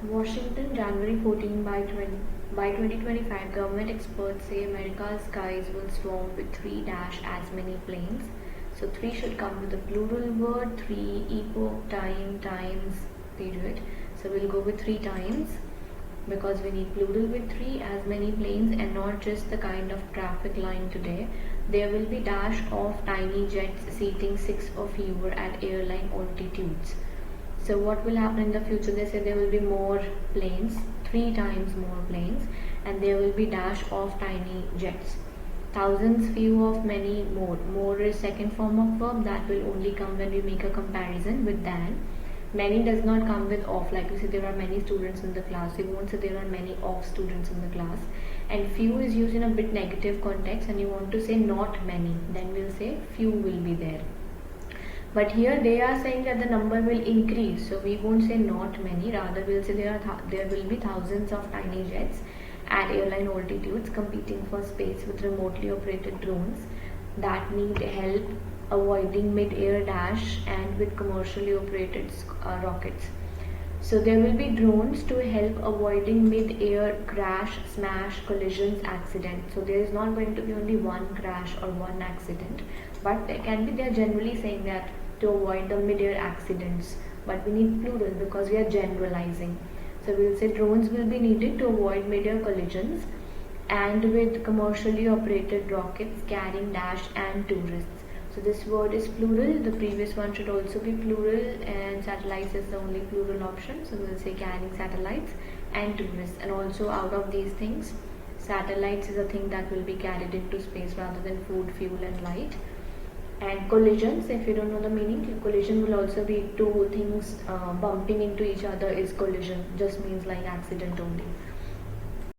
Washington, January 14 by 2025, government experts say America's skies will swarm with 3 dash as many planes. So 3 should come with a plural word, 3 epoch, time, times, period. So we'll go with 3 times because we need plural with 3 as many planes and not just the kind of traffic line today. There will be dash of tiny jets seating 6 or fewer at airline altitudes. So what will happen in the future? They say there will be more planes, 3 times more planes, and there will be dash of tiny jets. Thousands, few of, many, more. More is second form of verb that will only come when we make a comparison with than. Many does not come with of, like we say there are many students in the class. We won't say there are many of students in the class. And few is used in a bit negative context, and you want to say not many, then we'll say few will be there. But here they are saying that the number will increase, so we won't say not many, rather we'll say there will be thousands of tiny jets at airline altitudes competing for space with remotely operated drones that need help avoiding mid-air dash and with commercially operated rockets. So there will be drones to help avoiding mid-air crash, smash, collisions, accident. So there is not going to be only one crash or one accident, but they are generally saying that to avoid the mid-air accidents. But we need plural because we are generalizing. So we'll say drones will be needed to avoid mid-air collisions and with commercially operated rockets carrying dash and tourists. So this word is plural, the previous one should also be plural, and satellites is the only plural option. So we'll say carrying satellites and tourists. And also out of these things, satellites is a thing that will be carried into space rather than food, fuel and light. And collisions, if you don't know the meaning, collision will also be two things bumping into each other is collision, just means like accident only.